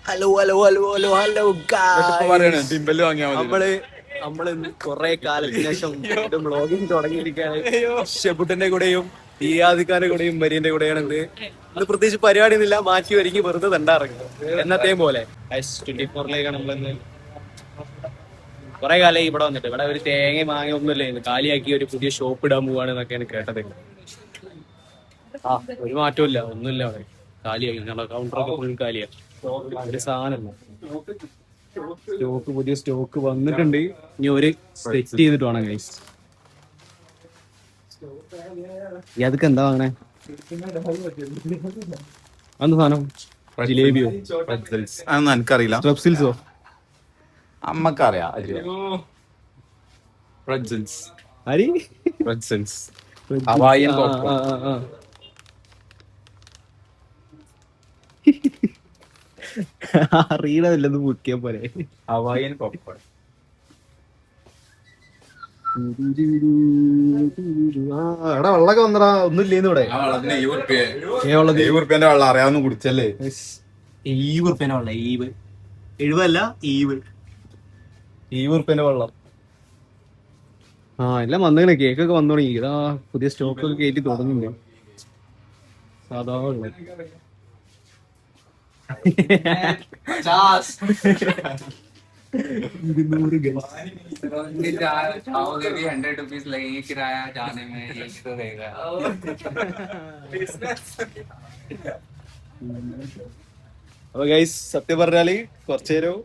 Hello hello hello hello hello നമ്മള് കൊറേ കാലത്തിന് ശേഷം വ്ളോഗിങ് തുടങ്ങിയിരിക്കുകയാണ്. ഷെബുട്ടന്റെ കൂടെയും ഇയാദിക്കാന്റെ കൂടെയും മരിയന്റെ കൂടെയാണ് ഇത് പ്രത്യേകിച്ച് പരിപാടി ഒന്നുമില്ല. മാറ്റി ഒരുങ്ങി വെറുതെ തണ്ടാറങ്ങും എന്നത്തെയും പോലെ 24ലേക്കാണ് നമ്മളിന്ന്. കുറെ കാലമായി ഇവിടെ വന്നിട്ട്. ഇവിടെ ഒരു തേങ്ങ മാങ്ങ ഒന്നുമില്ല, കാലിയാക്കി ഒരു പുതിയ ഷോപ്പ് ഇടാൻ പോവാണ് എന്നൊക്കെയാണ് കേട്ടത്. ഒരു മാറ്റവും ഇല്ല, ഒന്നുമില്ല. അവിടെ കാലിയാക്കി, ഞങ്ങളുടെ കൗണ്ടറൊക്കെ ഫുൾ കാലിയാണ്. ഒരു സാധനമല്ല. പുതിയ സ്റ്റോക്ക് വന്നിട്ടുണ്ട്. ഇനി ഒരു സെറ്റ് ചെയ്തിട്ട് വേണം ഗൈസ്. അതൊക്കെ എന്താ വാങ്ങണേ? അന്ന് സാധനം ജിലേബിയോ അതൊന്നും എനിക്കറിയില്ല. സ്ട്രെപ്സിൽസോ? അമ്മക്കറിയാം. Hawaiian popcorn. അറിയണമില്ലെന്ന് മുക്കിയ പോലെ. Hawaiian popcorn. എടാ വെള്ളമൊക്കെ വന്നടാ. ഒന്നുമില്ലേന്ന് ഇവിടെ. റുപ്യന്റെ വെള്ളം അറിയാവുന്ന കുടിച്ചല്ലേ? 70 റുപ്യന്റെ വെള്ളം. 70 റുപ്യന്റെ വെള്ളം. എല്ലാം വന്നേ. കേക്കൊക്കെ വന്നു തുടങ്ങി. ഇതാ പുതിയ സ്റ്റോക്ക് ഒക്കെ കയറ്റി തുടങ്ങുന്നുണ്ട്. സാധാ വെള്ളം. അപ്പൊ ഗൈസ്, സത്യം പറഞ്ഞാല് കുറച്ചേരം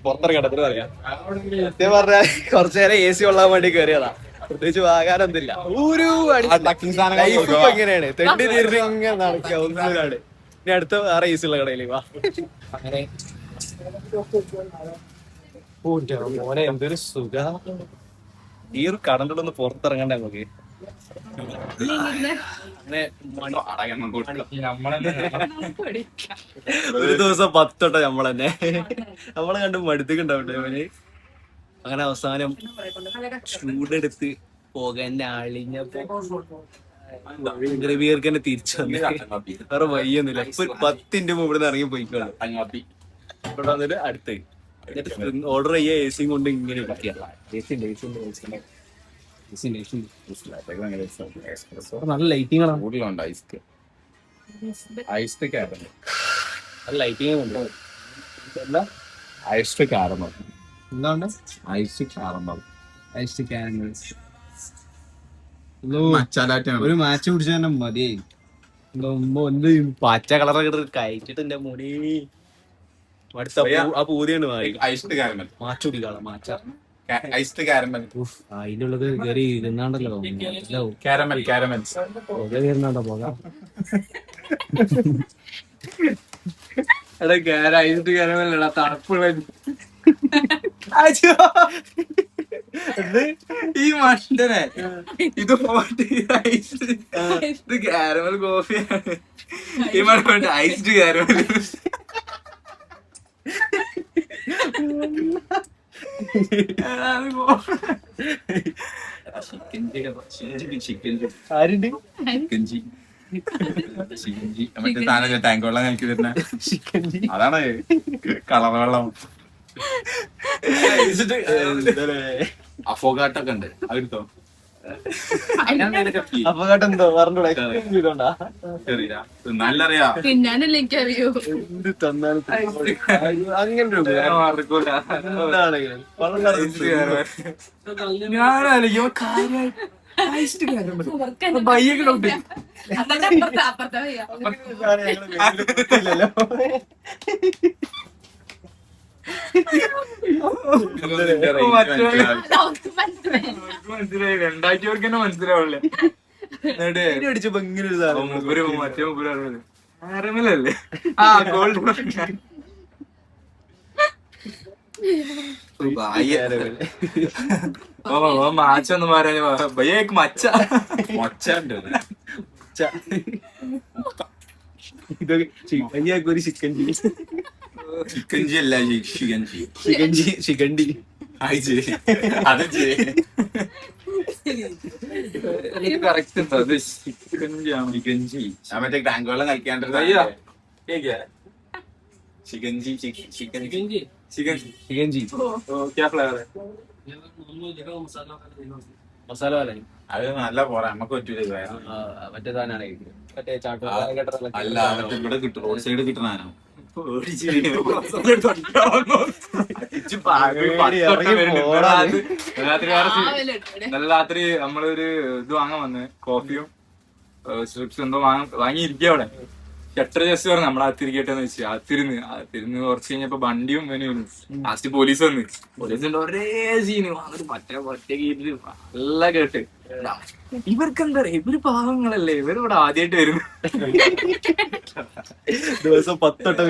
പുറത്തിറങ്ങടത്തിന് പറയാം. സത്യം പറഞ്ഞാൽ കുറച്ചേരം AC കൊള്ളാൻ വേണ്ടി കയറിയതാ. പ്രത്യേകിച്ച് വാങ്ങാനൊന്നുമില്ല. എങ്ങനെയാണ് തെണ്ടി തീർന്നിങ്ങനെ നടക്കുക. ഒന്നുമില്ലാണ്ട്. ഇനി അടുത്ത വേറെ AC ഉള്ള കടയിൽ വാ. അങ്ങനെ മോനെ എന്തൊരു സുഖ. ഈ ഒരു കടന്റെ ഒന്ന് പുറത്തിറങ്ങണ്ടേ നമുക്ക്. ഒരു ദിവസം 10 വട്ടം നമ്മളെ കണ്ട് മടുത്തിട്ടുണ്ടാവട്ടെ അവന്. അങ്ങനെ അവസാനം ചൂടെടുത്ത് പോകാൻ അളിഞ്ഞപ്പോ ഗ്രവിയർക്കന്നെ തിരിച്ചു വന്നു. വേറെ വയ്യൊന്നുമില്ല. ഇപ്പൊ 10 മിനിറ്റ് മുമ്പ് ഇവിടെ ഇറങ്ങി പോയിക്കോളാം. ഇവിടെ വന്നിട്ട് അടുത്ത് ഓർഡർ ചെയ്യാ. AC കൊണ്ട് ഇങ്ങനെ ഇരിക്കുക. നല്ല ലൈറ്റിംഗ് ഒരു മാച്ച് പിടിച്ച തന്നെ മതിയായി. പച്ച കളറൊക്കെ കഴിച്ചിട്ട് എന്റെ മുടി അടുത്ത ആ പൂതിയാണ് മാറി. മാച്ച് കുടിക്കാളാം. മാച്ച അതിന്റെ ഉള്ളത് കയറി ഇരുന്നാണ്ടല്ലോ. ഇരുന്നാണ്ടോ പോകാം. ഐസ്ഡ് കാരമല്ല, തണുപ്പുള്ള ഈ മണ്ടനെ ഇത് ഐസ്ഡ് കാരമൽ കോഫിയാണ്. ഈ മണ്ട ഐസ്ഡ് കാരമൽ. ടാങ്ക് വെള്ളം കഴിക്കി തരുന്ന അതാണ് കളർ വെള്ളം. അഫോഗാട്ടൊക്കെ ഉണ്ട്. അതെടുത്തോ. അഫോഗാട്ട് എന്തോ പറഞ്ഞൂടെ? നല്ലറിയാ. തിന്നാനല്ലേ എനിക്കറിയൂ. എന്ത് തന്നാലും അങ്ങനെ മനസ്സിലായി. രണ്ടാഴ്ചവർക്കെന്നെ മനസ്സിലാവില്ലേ? അടിച്ചപ്പോ ഇങ്ങനെ ഒരു സാധനം മറ്റേ ആരമലല്ലേ? ആ ഗോൾഡ് മാച്ചൊന്നും പറയാൻ ഭയ്യക്ക് മച്ച മച്ചുണ്ട്. ഇതൊക്കെ ഒരു ചിക്കൻ ചിക്കൻ ജി അല്ല, ചിക്കൻ ജി. ചിക്കൻഡി അത് correct. Chicken G chicken G. മറ്റേ ടാങ്ക് വെള്ളം കഴിക്കാണ്ട് ചിക്കൻജി ചിക്കൻജി क्या फ्लेवर है മസാല വാല അത് നല്ല പോരാ നമുക്ക് പറ്റൂല മറ്റേ സാധനമാണ് മറ്റേ അല്ല മറ്റേ ഇവിടെ കിട്ടും റോഡ് സൈഡ് കിട്ടണാനോ രാത്രി നമ്മളൊരു ഇത് വാങ്ങാൻ വന്ന് കോഫിയും സ്ട്രിപ്സ് എന്തോ വാങ്ങിയിരിക്കുക അവിടെ ഷട്ടർ ജസ്റ്റ് പറഞ്ഞു നമ്മളെ അത്തിരിക്കട്ടെന്ന് വെച്ച് അത്തിരുന്ന് കുറച്ച് കഴിഞ്ഞപ്പോ വണ്ടിയും ലാസ്റ്റ് പോലീസ് വന്ന് പോലീസിന്റെ ഒരേ സീന് വന്നിട്ട് മറ്റേ ഒറ്റ നല്ല കേട്ട് ഇവർക്ക് എന്താ പറയാ ഇവര് പാവങ്ങളല്ലേ ഇവരിവിടെ ആദ്യമായിട്ട് വരുന്നു ദിവസം 10 വട്ടം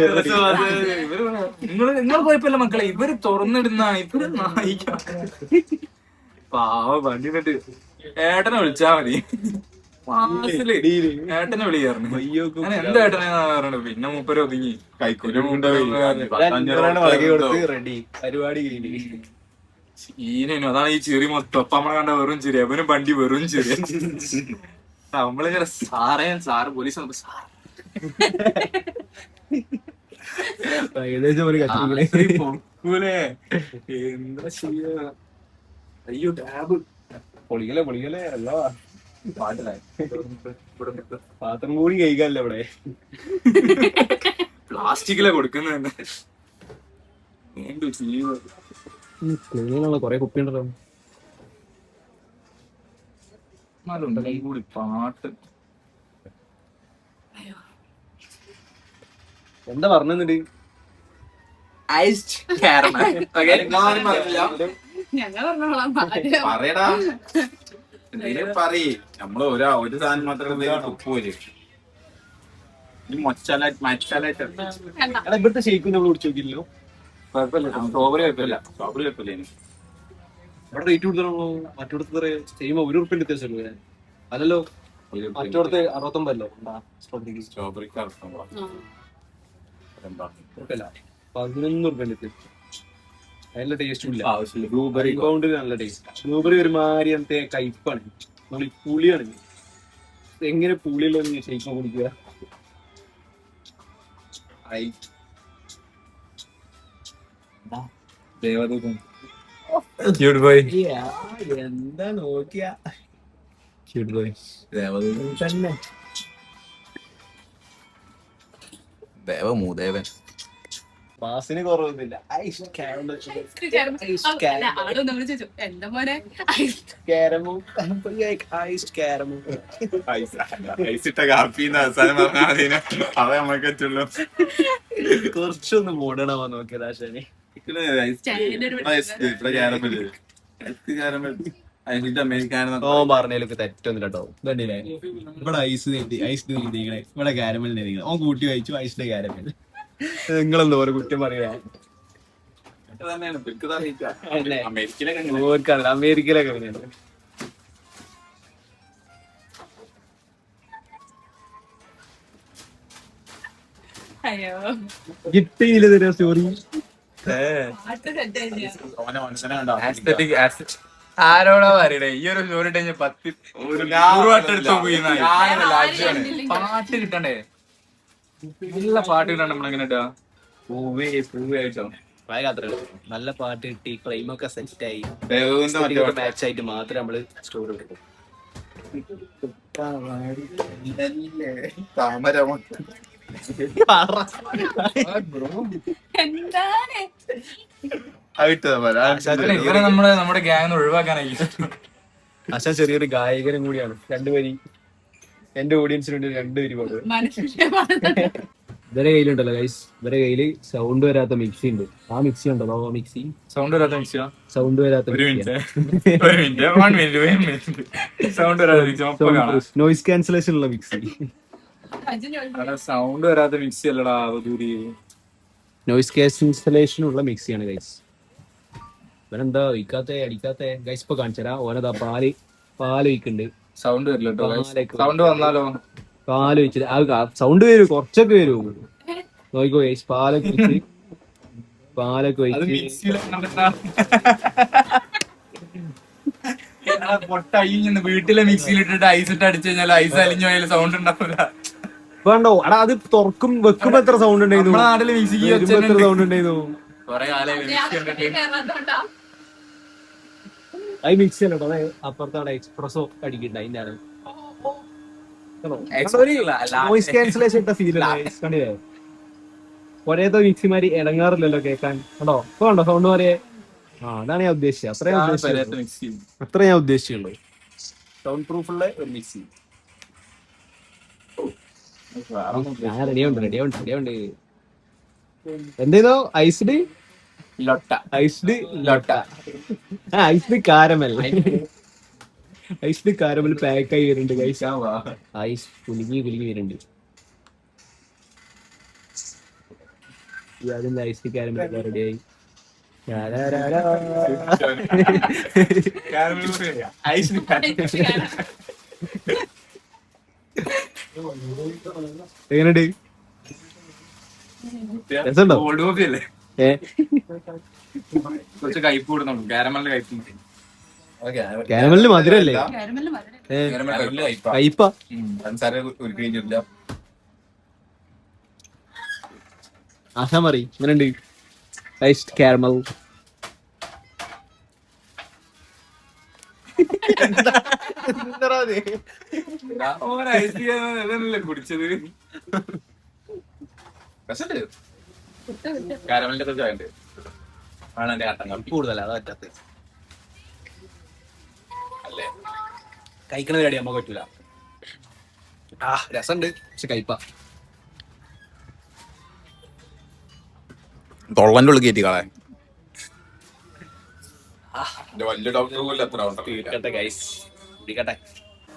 നിങ്ങൾ കുഴപ്പമില്ല മക്കളെ ഇവര് തുറന്നിടുന്നാണ് ഇവര് നായിക്ക പാവ വണ്ടി എന്നിട്ട് ഏട്ടനെ വിളിച്ചാ മതി മാസില് ഏട്ടനെ വിളിക്കാറുണ്ട് അങ്ങനെ എന്താ ഏട്ടനെ പറഞ്ഞത് പിന്നെ മൂപ്പര് ഒതുങ്ങി റെഡി പരിപാടി ഈനു അതാണ് ഈ ചെറി മൊത്തം അപ്പൊ നമ്മളെ കണ്ട വെറും ചെറി അവനും വണ്ടി വെറും ചെറിയ നമ്മളിങ്ങനെ സാറ് പോലീസ് പൊക്കൂലേ എന്താ ചെയ്യാ അയ്യോ ടാബ് പൊളികളെ അല്ല പാത്രം കൂടി കഴിക്കാനല്ലേ ഇവിടെ പ്ലാസ്റ്റിക്കിലെ കൊടുക്കുന്നത് കൊറേ കുപ്പി ഉണ്ടല്ലോ കൂടി പാട്ട് എന്താ പറഞ്ഞിട്ട് പറയടാ പറയേ നമ്മള് ഒരു സാധനം മാത്രമേ ഉപ്പൂര് ഇവിടുത്തെ ഷെയ്ക്കും നമ്മൾ കുടിച്ചു നോക്കിയില്ലല്ലോ കുഴപ്പമില്ല സ്ട്രോബറി കുഴപ്പമില്ല സ്ട്രോബറി കുഴപ്പമില്ല ഇവിടെ റേറ്റ് കൂടുതലാണോ മറ്റോടത്ത് ചെയ്യുമ്പോ ₹1 വ്യത്യാസമല്ലോ അല്ലല്ലോ മറ്റോടത്ത് 69 സ്ട്രോബെറിക്ക് സ്ട്രോബറിക്ക് കുഴപ്പമില്ല ₹11 വ്യത്യാസം നല്ല ടേസ്റ്റും ഇല്ല ബ്ലൂബെറി കൗണ്ടിന് നല്ല ടേസ്റ്റ് ബ്ലൂബെറി ഒരുമാതിരി അങ്ങനത്തെ കയ്പാണ് നമ്മൾ ഈ പുളിയാണ് എങ്ങനെ പുളിയുള്ള ഷെയ്ക്ക് കുടിക്കുക എന്താ നോക്കിയ തന്നെ ദേവമൂദേവൻ മാസിന് കുറവൊന്നുമില്ല ഐസിട്ട കാപ്പി അവസാനം പറഞ്ഞാൽ അത് നമുക്ക് പറ്റുള്ളൂ കുറച്ചൊന്ന് മോഡേണാവാ നോക്കിയത് ആശാനെ പറഞ്ഞതിലൊക്കെ തെറ്റൊന്നുമില്ല കേട്ടോ ഇതല്ലേ ഇവിടെ ഐസ് നീന്തിക്കണേ ഇവിടെ കാരമൽ നീന്തിക്കണേ ഓൻ കൂട്ടി വായിച്ചു ഐസിന്റെ കാരമൽ നിങ്ങളെന്തോ ഓരോ കുറ്റം പറയാ അമേരിക്കയിലൊക്കെ അങ്ങനെയാണ് കിട്ടിയില്ല തരാ സ്റ്റോറി ആരോടാ പറയണേ ഈ ഒരു സ്റ്റോറി ഇട്ട് 10 വട്ടം എടുത്തു പോയി പാട്ട് കിട്ടണ്ടേ നല്ല പാട്ട് കിട്ടണ്ട നമ്മളെങ്ങനെ പൂവേ ആയിട്ടോ നല്ല പാട്ട് കിട്ടി ഫ്രെയിമൊക്കെ സെറ്റ് ആയി മാച്ച് ആയിട്ട് മാത്രമേ നമ്മള് സ്റ്റോറി എടുക്കും ഇവരെ നമ്മുടെ ഗ്യാങ് ഒഴിവാക്കാനായി ആശാൻ ചെറിയൊരു ഗായകനും കൂടിയാണ് 2 വരി എന്റെ ഓഡിയൻസിന് വേണ്ടി 2 വരി പാടും ഇവരെ കയ്യിലുണ്ടല്ലോ ഗൈസ് ഇവരെ കയ്യില് സൗണ്ട് വരാത്ത മിക്സി ഉണ്ട് ആ മിക്സി ഉണ്ടോ മിക്സി സൗണ്ട് വരാത്ത മിക്സിയാ സൗണ്ട് വരാത്ത സൗണ്ട് വരാത്ത നോയിസ് ക്യാൻസലേഷൻ ഉള്ള മിക്സി സൗണ്ട് വരാത്ത മിക്സി അല്ലടാ നോയിസ് ക്യാൻസലേഷൻ ഉള്ള മിക്സിയാണ് ഗൈസ് ഇവനെന്താ ഒഴിക്കാത്ത അടിക്കാത്ത ഗൈസ് ഇപ്പൊ കാണിച്ചരാ ഓനതാ പാല് ഒഴിക്കുന്നുണ്ട് സൗണ്ട് വരില്ല സൗണ്ട് വന്നാലോ പാല് ഒഴിച്ചിട്ട് സൗണ്ട് വരും കുറച്ചൊക്കെ വരും നോക്കിക്കോ ഗൈസ് പാലൊക്കെ ഒഴിച്ച് വീട്ടിലെ മിക്സിയിൽ ഇട്ടിട്ട് ഐസ് ഇട്ട് അടിച്ചു കഴിഞ്ഞാൽ ഐസ് അലിഞ്ഞു പോയാലും സൗണ്ട് ഉണ്ടാവില്ല വേണ്ടോ എടാ അത് തുറക്കും വെക്കുമ്പോ എത്ര സൗണ്ട് ഉണ്ടായിരുന്നു, നമ്മുടെ നാട്ടില് മിക്സിക്ക് വരുമ്പോ എത്ര സൗണ്ട് ഉണ്ടായിരുന്നു. കൊറേ കാലം അത് മിക്സി അല്ലോ അതെ അപ്പുറത്തവിടെ എക്സ്പ്രസോ അടിക്കണ്ട അതിന്റെ ആണ് നോയിസ് ക്യാൻസലേഷൻ ഇട്ട ഫീൽ കണ്ടില്ലേ. ഒരേതോ മിക്സിമാരി ഇടങ്ങാറില്ലല്ലോ കേൾക്കാൻ. കണ്ടോ ഇപ്പൊ കണ്ടോ സൗണ്ട് മാറിയേ. അതാണ് ഞാൻ ഉദ്ദേശിച്ചത്. അത്ര ഞാൻ ഉദ്ദേശിച്ചുള്ളൂ. സൗണ്ട് പ്രൂഫുള്ള ഒരു മിക്സി. ഞാൻ റെഡിയുണ്ട്. എന്തേതോ ഐസ്ഡ് കാരമൽ ഐസ്ഡ് കാരമൽ പാക്കായി വരുന്നുണ്ട് ഗൈസ്. ഐസ് കുലുങ്ങി വരുന്നുണ്ട്. അതിന്റെ ഐസ്ഡ് കാരമൽ റെഡിയായി. എങ്ങനെയുണ്ട്? രസമുണ്ടോ? കുറച്ച് കയ്പ് കൂടുന്നുള്ളൂ. കാരമലിന്റെ കയ്പ്. കാരമലിന് മധുരല്ലേ? കയ്പ. ആശാ മറി എങ്ങനെയുണ്ട്? Iced caramel. കുടിച്ചത് കാരമലിന്റെ ചോയുണ്ട്. കൂടുതല അത് പറ്റാത്ത അല്ലേ കഴിക്കണ പരിപാടി നമ്മ പറ്റൂല. രസമുണ്ട് പക്ഷെ കയ്പ. തൊള്ളന്റെ ഉള്ളിൽ കയറ്റി കളയാൻ വലിയ ഡോക്ടർ പോലും എത്ര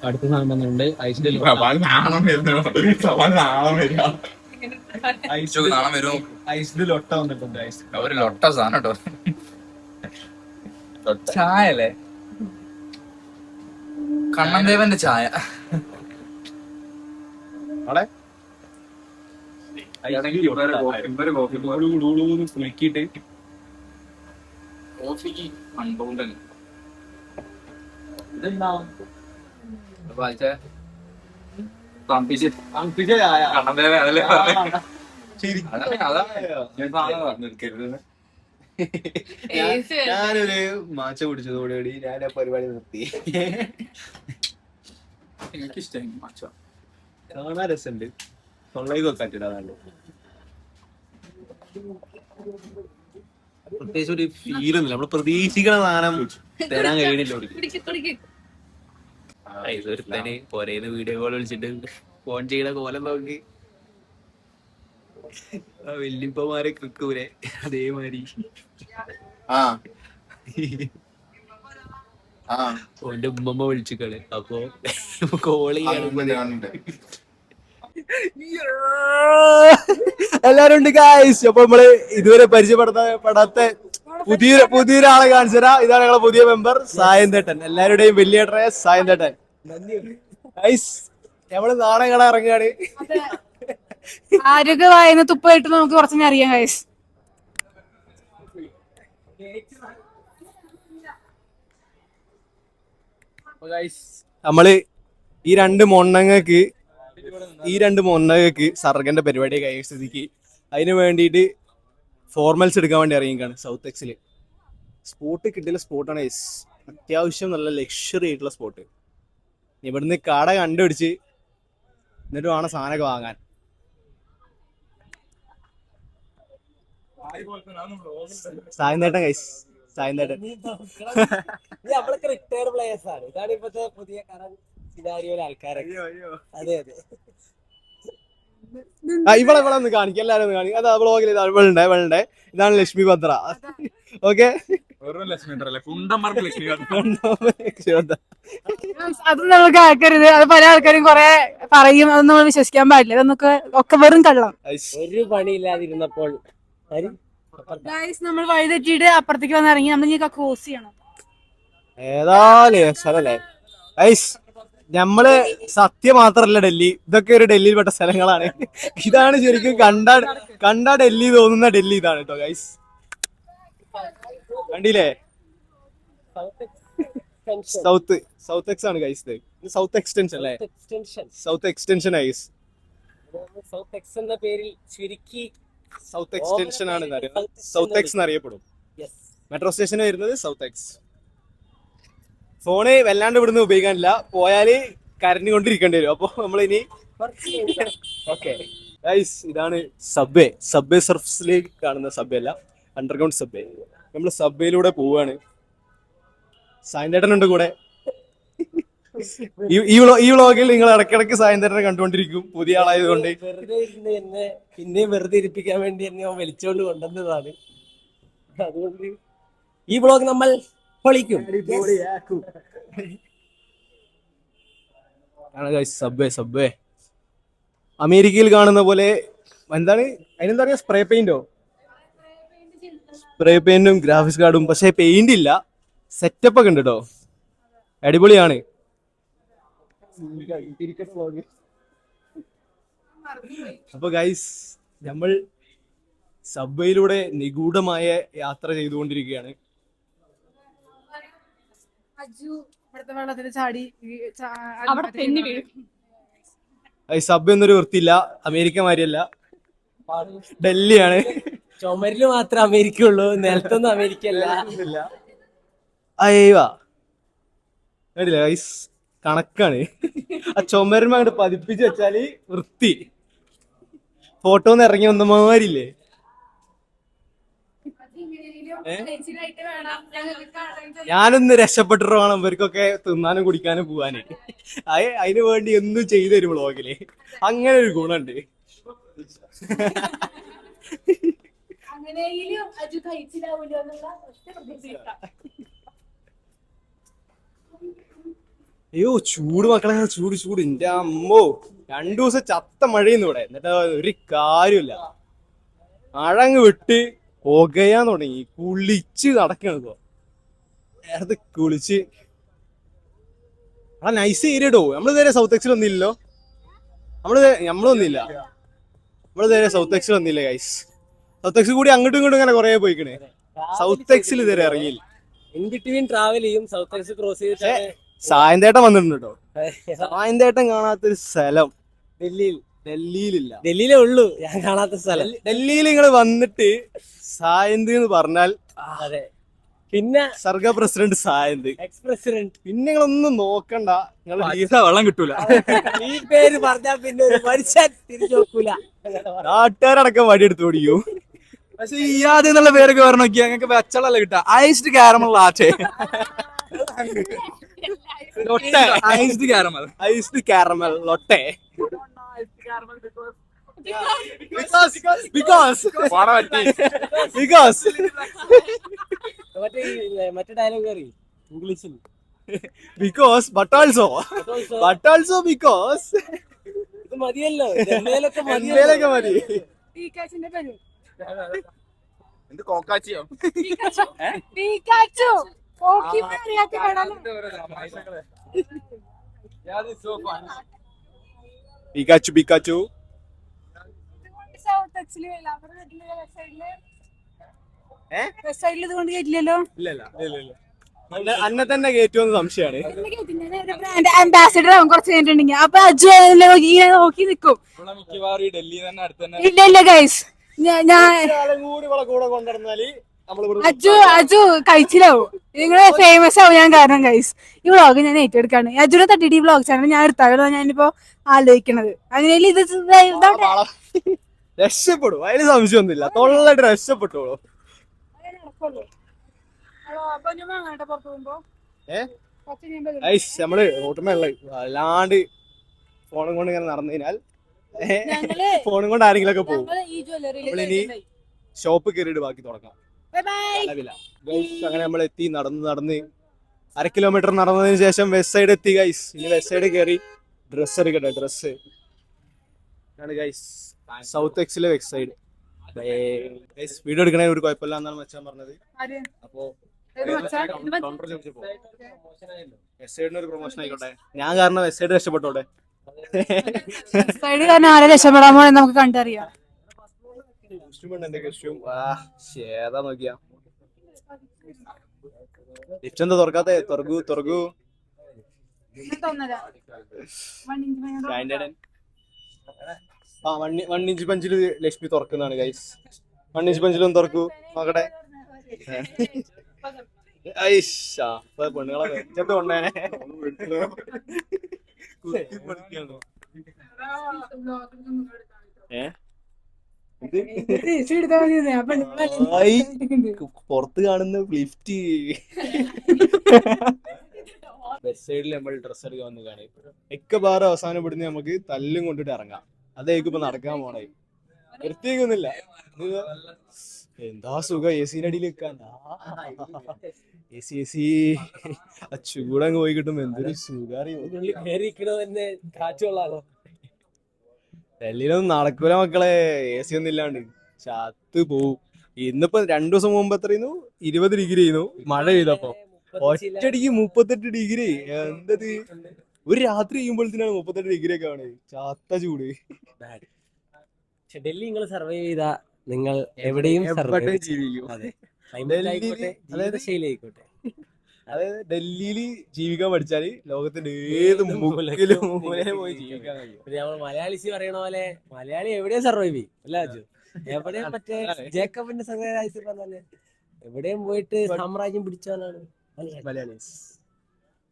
അടുത്ത സാധനം വന്നിട്ടുണ്ട് ഐസ്ഡ് ഐസ്ഡ് ലൊട്ട വന്നിട്ടുണ്ട്. ഒരു ലൊട്ട സാധനം കേട്ടോ. ചായ അല്ലേ? കണ്ണൻദേവന്റെ ചായ. കുലുക്കിട്ട് കോഫിക്ക് അൺബൗണ്ടൻ. ഇതെന്താ കണ്ണൻദേവൻ അതല്ലേ ഞാനൊരു മാച്ച കുടിച്ചതോടുകൂടി ഞാൻ ആ പരിപാടി നിർത്തി. എനിക്കിഷ്ടമായി മാച്ച. കാണാൻ രസമുണ്ട്. തൊള്ളേക്ക് വെക്കാറ്റില്ല. അതാണ് പ്രത്യേകിച്ച് ഒരു ഫീലൊന്നുമില്ല. നമ്മള് പ്രതീക്ഷിക്കണ സാധനം തരാൻ കഴിയണില്ല. ഇതൊരുത്തന് ഒരേന്ന് വീഡിയോ കോൾ വിളിച്ചിട്ട് ഫോൺ ചെയ്യണ കോലം നോക്കി വല്യപ്പമാരെ ക്രിക്കൂരെ അതേമാതിരി ഓന്റെ ഉമ്മമ്മ വിളിച്ചിക്കള്. അപ്പൊ കോൾ ചെയ്യാണ്. എല്ലാരും ഉണ്ട് ഗായ്സ്. അപ്പൊ നമ്മള് ഇതുവരെ പരിചയപ്പെടാത്ത പുതിയൊരാളെ കാണിച്ചു തരാം. ഇതാണ് ഞങ്ങളെ പുതിയ മെമ്പർ സായന്തേട്ടൻ. എല്ലാവരുടെയും വലിയ സായന്തേട്ടൻ. ഗായ്സ് നമ്മള് നാളെ കട ഇറങ്ങുകയാണ്. ആരോഗ്യമായെന്ന് തുപ്പായിട്ട് നമുക്ക് കുറച്ചു അറിയാം ഗൈസ്. നമ്മള് ഈ രണ്ട് മൊണ്ണങ്ങക്ക് സർഗന്റെ പരിപാടി കഴിയ സ്ഥിതിക്ക് അതിന് വേണ്ടിയിട്ട് ഫോർമൽസ് എടുക്കാൻ വേണ്ടി ഇറങ്ങിക്കാണ് സൗത്ത് എക്സില്. സ്പോട്ട് കിട്ടിയ സ്പോട്ടാണ് ഗൈസ്. അത്യാവശ്യം നല്ല ലക്ഷറി ആയിട്ടുള്ള സ്പോട്ട്. ഇവിടുന്ന് കട കണ്ടുപിടിച്ച് എന്നിട്ട് വേണം സാധനമൊക്കെ വാങ്ങാൻ. സായന്തേട്ടൻ ഗൈസ്, സായന്തേട്ടൻ നമ്മളൊക്കെ റിട്ടയർഡ് പ്ലേയേഴ്സ് ആണ്. ഇതാണ് ഇപ്പത്തെ പുതിയ ആൾക്കാരൊക്കെ. അതെ അതെ. ഇവിടെ ഒന്ന് കാണിക്കും, എല്ലാരും ഒന്ന് കാണിക്കും. അതാ വ്ളോഗിൽ ഇവളുണ്ട്. ഇതാണ് ലക്ഷ്മി ഭദ്ര. ഓക്കെ, അത് നമ്മൾ കേൾക്കരുത്. അത് പല ആൾക്കാരും കുറെ പറയും. അത് നമ്മൾ വിശ്വസിക്കാൻ പാടില്ല. അതൊക്കെ ഒക്കെ വെറും കള്ളം. ഒരു പണിയില്ലാതിരുന്നപ്പോൾ നമ്മൾ വഴി തെറ്റിയിട്ട് അപ്പുറത്തേക്ക് വന്നിറങ്ങി നമ്മൾ ഇനി ക്രോസ് ചെയ്യണം. ഏതായാലേ നമ്മള് സത്യം മാത്രല്ല ഡൽഹി, ഇതൊക്കെ ഒരു ഡൽഹിയിൽപ്പെട്ട സ്ഥലങ്ങളാണ്. ഇതാണ് ശരിക്കും കണ്ടാ ഡൽഹി തോന്നുന്ന ഡൽഹി ഇതാണ് കേട്ടോ ഗൈസ്. കണ്ടില്ലേ? സൗത്ത് എക്സ് ആണ് ഗൈസ്. സൗത്ത് എക്സ്റ്റൻഷൻ അല്ലേ? South extension guys. South X എന്ന പേരിൽ ചുരുക്കി സൗത്ത് എക്സ്റ്റൻഷൻ ആണ് സൗത്ത് എക്സ് എന്നറിയപ്പെടും. മെട്രോ സ്റ്റേഷൻ വരുന്നത് സൗത്ത് എക്സ്. ഫോണ് വല്ലാണ്ട് ഇവിടുന്ന് ഉപയോഗിക്കാനില്ല, പോയാല് കരഞ്ഞുകൊണ്ടിരിക്കേണ്ടി വരും. അപ്പൊ നമ്മളിനി ഓക്കെ ഗൈസ്, ഇതാണ് സബ്വേ സർഫസിലേക്ക് കാണുന്ന സബ്വേ അല്ല, അണ്ടർഗ്രൗണ്ട് സബ്വേ. നമ്മൾ സബ്വേയിലൂടെ പോവാണ്. സായന്തേട്ടനുണ്ട് കൂടെ. ഈ വ്ളോഗിൽ നിങ്ങൾ ഇടയ്ക്കിടയ്ക്ക് സായന്തേട്ടനെ കണ്ടുകൊണ്ടിരിക്കും, പുതിയ ആളായതുകൊണ്ട്. വെറുതെ ഇരുന്ന് എന്നെ പിന്നെയും വെറുതെ ഇരിപ്പിക്കാൻ വേണ്ടി എന്നെ അവൻ വലിച്ചോണ്ട് കൊണ്ടുവന്നതാണ്. അതുകൊണ്ട് ഈ വ്ളോഗ് നമ്മൾ പൊളിക്കും. സബ്വേ അമേരിക്കയിൽ കാണുന്ന പോലെ എന്താണ് അതിനെന്താ പറയാ, സ്പ്രേ പെയിന്റും ഗ്രാഫിക്സ് കാർഡും. പക്ഷെ പെയിന്റ് ഇല്ല, സെറ്റപ്പ് ഒക്കെ ഉണ്ട് കേട്ടോ, അടിപൊളിയാണ്. അപ്പൊ ഗൈസ്, നമ്മൾ സബ്വേയിലൂടെ നിഗൂഢമായ യാത്ര ചെയ്തുകൊണ്ടിരിക്കുകയാണ്. സബ് എന്നൊരു വൃത്തിയില്ല, അമേരിക്ക മാതിരിയല്ല, ഡൽഹിയാണ്. ചുമരില് മാത്രം അമേരിക്ക ഉള്ളൂ, നിലത്തൊന്നും അമേരിക്ക അല്ല. അയ്യവാ കണ്ടില്ല ഗൈസ്, കണക്കാണ്. ആ ചുമരുമ അങ്ങോട്ട് പതിപ്പിച്ച് വെച്ചാല് വൃത്തി. ഫോട്ടോന്ന് ഇറങ്ങി വന്ന മാതിരില്ലേ. ഞാനൊന്ന് രക്ഷപ്പെട്ടിട്ട് വേണം ഇവർക്കൊക്കെ തിന്നാനും കുടിക്കാനും പോവാന്. അതിന് വേണ്ടി എന്തും ചെയ്തു തരും വ്ളോഗില്. അങ്ങനെ ഒരു ഗുണുണ്ട്. അയ്യോ ചൂട് മക്കളെ, ചൂട് എന്റെ അമ്മോ. 2 ദിവസം ചത്ത മഴയുന്നു ഇവിടെ. എന്നിട്ട് ഒരു കാര്യമില്ല, മഴ അങ്ങ് വിട്ട് പുകയാൻ തുടങ്ങി. കുളിച്ച് നടക്കണം ഇപ്പൊ. നേരത്തെ കുളിച്ച് നൈസ് ഏരിയ ഇടോ. നമ്മളിതുവരെ സൗത്ത് എക്സിൽ ഒന്നില്ലല്ലോ. നമ്മളൊന്നില്ല. നമ്മളിതുവരെ സൗത്ത് എക്സിൽ ഒന്നില്ല ഗൈസ്. സൗത്ത് എക്സ് കൂടി അങ്ങോട്ടും ഇങ്ങോട്ടും ഇങ്ങനെ കൊറേ പോയിക്കണേ. സൗത്ത് എക്സിൽ ഇതുവരെ ഇറങ്ങിയില്ല. ഇൻ ബിറ്റ്വീൻ ട്രാവൽ ചെയ്യും, സൗത്ത് എക്സ് ക്രോസ് ചെയ്തിട്ട്. സായന്തേട്ടൻ വന്നിട്ടുണ്ട് കേട്ടോ. സായന്തേട്ടൻ കാണാത്തൊരു സ്ഥലം ഡൽഹിയിലില്ല. ഡൽഹിയിലേ ഉള്ളൂ ഞാൻ കാണാത്ത സ്ഥലം. ഡൽഹിയിൽ നിങ്ങൾ വന്നിട്ട് സായന്ത് എന്ന് പറഞ്ഞാൽ, അതെ, പിന്നെ സർഗ പ്രസിഡന്റ് സായന്ത്, എക്സ് പ്രസിഡന്റ്. പിന്നെ നിങ്ങളൊന്നും നോക്കണ്ട, നിങ്ങൾ വെള്ളം കിട്ടൂല. ഈ പേര് പറഞ്ഞാൽ പിന്നെ ഒരു മനുഷ്യൻ തിരിച്ചു നോക്കൂല. നാട്ടുകാരടക്കം വടിയെടുത്ത് ഓടിക്കും. പക്ഷെ ഈ ആദ്യം എന്നുള്ള പേരൊക്കെ പറഞ്ഞു നോക്കിയാ ഞങ്ങൾക്ക് വെച്ചളല്ല കിട്ടാ. Iced caramel latte, iced caramel latte. മറ്റേ ഡയലോഗ് അറിയും ഇംഗ്ലീഷിൽ. Because but also because. ഇത് മതിയല്ലോ, എന്തേലൊക്കെ മതി. എന്ത് കോക്കാച്ചിയോ? പിക്കാച്ചു അന്നെ തന്നെ കയറ്റുമെന്ന് സംശയമാണ്. അംബാസിഡർ ആവും കുറച്ച് കഴിഞ്ഞിട്ടുണ്ടെങ്കിൽ. അപ്പൊ അജു നോക്കി നിക്കും. മിക്കവാറും ഡൽഹി തന്നെ അടുത്ത് ഇല്ല ഗൈസ്, ഞാൻ കൂടെ കൊണ്ടുവന്നാല് അജു കഴിച്ചിലാവും. നിങ്ങള് ഫേമസ് ആവും ഞാൻ കാരണം ഗൈസ്. ഈ വ്ളോഗ് ഞാൻ ഏറ്റെടുക്കാണ്. അജുനെ തട്ടിട്ട് ഈ വ്ളോഗ് ചാനൽ ഞാൻ എടുത്താലോ ഞാനിപ്പോ ആലോചിക്കണത്. അങ്ങനെ ഇത് രക്ഷപ്പെടും, അതിന് സംശയമൊന്നുമില്ല. തൊള്ളായിട്ട് രക്ഷപ്പെട്ടോളൂ. നമ്മള് റോട്ടുമേള അല്ലാണ്ട് ഫോണും കൊണ്ട് ഇങ്ങനെ നടന്നു കഴിഞ്ഞാൽ ഫോണും കൊണ്ട് ആരെങ്കിലും ഒക്കെ പോകും. നമ്മളിനി ഷോപ്പ് കയറിയിട്ട് ബാക്കി തുടങ്ങാം. അങ്ങനെ നമ്മൾ എത്തി, നടന്ന് 1/2 കിലോമീറ്റർ നടന്നതിന് ശേഷം വെസ്റ്റ് സൈഡ് എത്തി ഗൈസ്. ഇനി വെസ്റ്റ് സൈഡ് കയറി ഡ്രസ്സ് എടുക്കട്ടെ. ഡ്രസ്സ് ആണ് ഗൈസ്, സൗത്ത് എക്സിലെ വെസ്റ്റ് സൈഡ്. വീഡിയോ എടുക്കണേ ഒരു കുഴപ്പമില്ല എന്നാണ് മച്ചാൻ പറഞ്ഞത്. അപ്പൊ വെസ്റ്റ് സൈഡിന് ഒരു പ്രൊമോഷൻ ആയിക്കോട്ടെ. ഞാൻ കാരണം വെസ്റ്റ് സൈഡ് രക്ഷപ്പെട്ടോട്ടെ. സൈഡ് കാരണം ആരെ രക്ഷപ്പെടാമോ എന്ന് നമുക്ക് കണ്ടറിയാം. ഏതാ നോക്കിയാ ലിഫ്റ്റ് എന്താ തുറക്കാത്ത? തുറകൂ. ആ 1 ഇഞ്ച് പഞ്ചില് ലക്ഷ്മി തുറക്കുന്നതാണ് ഗൈസ്. 1 ഇഞ്ച് പഞ്ചിലൊന്ന് തുറക്കൂ നോക്കട്ടെ. ഐഷാ പെണ്ണുങ്ങളെ വെച്ചിട്ട് കൊണ്ടേനെ. പുറത്ത് കാണുന്ന ലിഫ്റ്റ് വെസ്റ്റ് സൈഡിൽ നമ്മൾ ഡ്രസ് എടുക്കാൻ വന്ന് കാണേ ഒക്കെ ബാറ് അവസാനപ്പെടുന്ന നമുക്ക് തല്ലും കൊണ്ടിട്ട് ഇറങ്ങാം. അതേക്ക് ഇപ്പൊ നടക്കാൻ പോണേ. വൃത്തിയൊന്നുമില്ല. എന്താ സുഖം എ സിന്റെ അടിയിൽ വെക്കാൻ. എ സി ആ ചൂടങ്ങ് പോയി കിട്ടുമ്പോ എന്തൊരു സുഖറിയോ. തന്നെ കാറ്റുള്ളാണോ? ഡൽഹിയിലൊന്നും നടക്കൂല മക്കളെ, എ സി ഒന്നും ഇല്ലാണ്ട് ചത്ത് പോവും. ഇന്നിപ്പോ 2 ദിവസം മുമ്പ് എത്രയുന്നു 20 ഡിഗ്രി ആയിരുന്നു മഴ പെയ്തപ്പോ. ഒറ്റടിക്ക് 38 ഡിഗ്രി. എന്തത് ഒരു രാത്രി കഴിയുമ്പോഴത്തേനാണ് 38 ഡിഗ്രി ഒക്കെ ആണ്. ചാത്ത ചൂട്. പക്ഷെ ഡൽഹി നിങ്ങൾ സർവൈവ് ചെയ്താ നിങ്ങൾ എവിടെയും survive ജീവിക്കും. അതെ. Climate ആയിക്കോട്ടെ, ജീവിതശൈലി ആയിക്കോട്ടെ. അതായത് ഡൽഹിയില് ജീവിക്കാൻ പഠിച്ചാല് ലോകത്തിന്റെ ഏത് മുക്കിലും മൂലയിലും പോയി ജീവിക്കാൻ കഴിയും. പിന്നെ നമ്മൾ മലയാളീസ് പറയണ പോലെ മലയാളി എവിടെയും സർവൈവ് ചെയ്യും അല്ല അജു? എവിടെയും മറ്റേ ജേക്കബിന്റെ സംഘരാജ്യത്തിൽ പറഞ്ഞാല് എവിടെയും പോയിട്ട് സാമ്രാജ്യം പിടിച്ചവനാണ് മലയാളീസ്.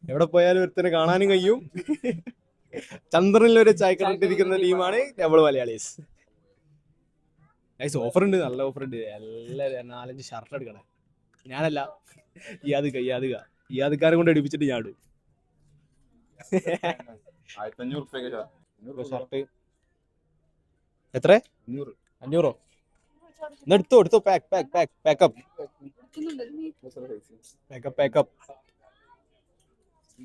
എവിടെ പോയാലും ഒരുത്തനെ കാണാനും കഴിയും. ചന്ദ്രനിൽ ഒരു ചായക്കടട്ടിരിക്കുന്ന ടീമാണ് നമ്മൾ മലയാളീസ്. ഓഫർ ഉണ്ട്, നല്ല ഓഫർ ഉണ്ട്. എല്ലാവരും 4-5 ഷർട്ട് എടുക്കണേ. ഞാനല്ല, ഇയാദ്ക്കാരെ കൊണ്ട് എടുപ്പിച്ചിട്ട് ഞാൻ ഇടും. 1500 ഷർട്ട് എത്ര? 500. എടുത്തോ പാക്കപ്പ്.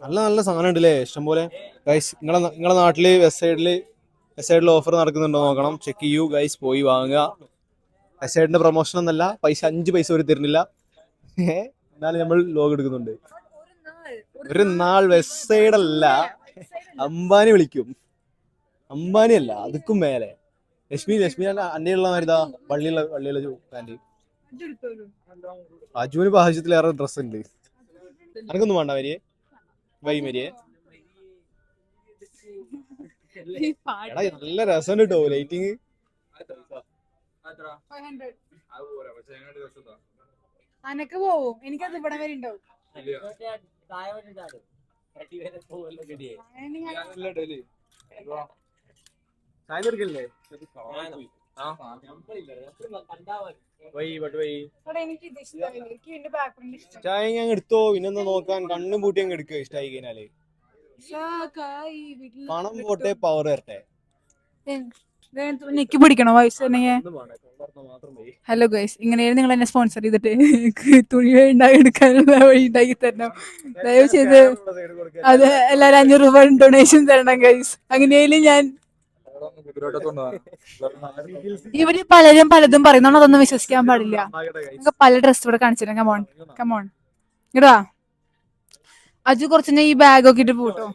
നല്ല സാധനം ഉണ്ട് അല്ലേ, ഇഷ്ടംപോലെ. ഗൈസ് നിങ്ങളെ നാട്ടില് വെസ്റ്റ് സൈഡിൽ ഓഫർ നടക്കുന്നുണ്ടോ നോക്കണം, ചെക്ക് ചെയ്യൂ ഗൈസ്, പോയി വാങ്ങുക. വെസ്റ്റ് സൈഡിന്റെ പ്രൊമോഷൻ ഒന്നല്ല, 5 പൈസ ഒരു തരുന്നില്ല. എന്നാലും നമ്മൾ ലോഗ് എടുക്കുന്നുണ്ട്. ഒരു നാൾ വെസ്റ്റ് സൈഡ് അല്ല, അംബാനി വിളിക്കും. അംബാനി അല്ല, അതുക്കും മേലെ. ലക്ഷ്മി അന്റെ ഉള്ള മരുതാ വള്ളിയുള്ള പാന്റ്. അജുവിന് ഇപ്പൊ ആവശ്യത്തിലേറെ ഡ്രസ് ഉണ്ട്. അനക്കൊന്നും വേണ്ട മരിയെ. എടാ നല്ല രസം കേട്ടോ ലൈറ്റിങ്. അനക്ക് പോവും, എനിക്കത് ഇവിടെ വരെ ഉണ്ടാവും. ചായ ഞാൻ എടുത്തോ, പിന്നെന്താ നോക്കാൻ, കണ്ണും പൂട്ടി അങ്ങ് എടുക്കുക ഇഷ്ടമായി കഴിഞ്ഞാല്. പണം പോട്ടെ, പവർ വരട്ടെ. നെക്കി പിടിക്കണോ വയസ്സ് ഉണ്ടെങ്കിൽ? ഹലോ ഗൈസ്, ഇങ്ങനെയാണ് നിങ്ങൾ എന്നെ സ്പോൺസർ ചെയ്തിട്ട് തുണി എടുക്കാനുള്ള വഴി ഉണ്ടാക്കി തരണം ദയവ് ചെയ്ത്. അത് എല്ലാരും 500 രൂപ ഡൊണേഷൻ തരണം ഗൈസ്. അങ്ങനെയായാലും ഞാൻ ഇവര് പലതും പറയുന്നോണ്ട് അതൊന്നും വിശ്വസിക്കാൻ പാടില്ല. നിങ്ങൾക്ക് പല ഡ്രസ് ഇവിടെ കാണിച്ചിരുന്നു. കമോൺ ഇടാ അജു കുറച്ച് ഈ ബാഗ് ഒക്കെ ഇട്ട് പോട്ടോ.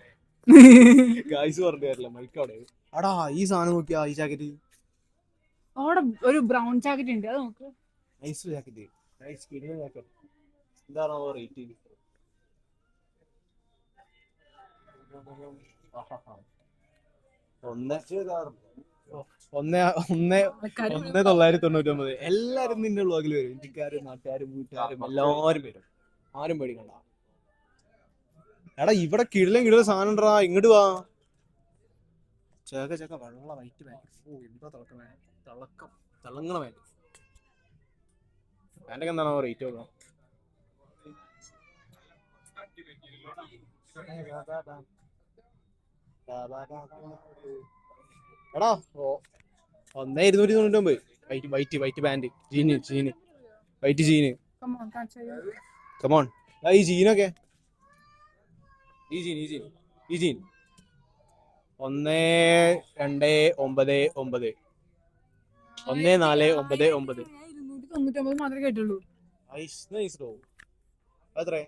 അടാ ഈ സാധനം നോക്കിയാ, ഈ ജാക്കറ്റ് അവിടെ ഒരു ബ്രൗൺ ജാക്കറ്റ് ഉണ്ട്, അത് നോക്ക്. Nice jacket. എന്താണോ റേറ്റ്? ഒന്ന് 999. എല്ലാരും നിന്റെ വ്ളോഗിൽ വരും. ഇന്ത്യക്കാരും നാട്ടുകാരും വീട്ടുകാരും എല്ലാരും വരും. ആരും പേടിക്കണ്ട. എടാ ഇവിടെ കിടിലം സാധനം ഉണ്ടടാ, ഇങ്ങോട്ട് വാ. ചക്ക വെള്ള വൈറ്റ് പാൻറ്. എന്താ തിളങ്ങണ പാൻറ്. പാൻറ്റൊക്കെ എന്താണോ റേറ്റ് നോക്കാം. എടാ 1299. വൈറ്റ് പാൻറ്, ജീന് വൈറ്റ് ജീന്. കമോൺ ഈ ജീനൊക്കെ, ഈ ജീൻ 1299. 1499. 299 മാത്രമേ കേട്ടുള്ളൂ. അത്രേ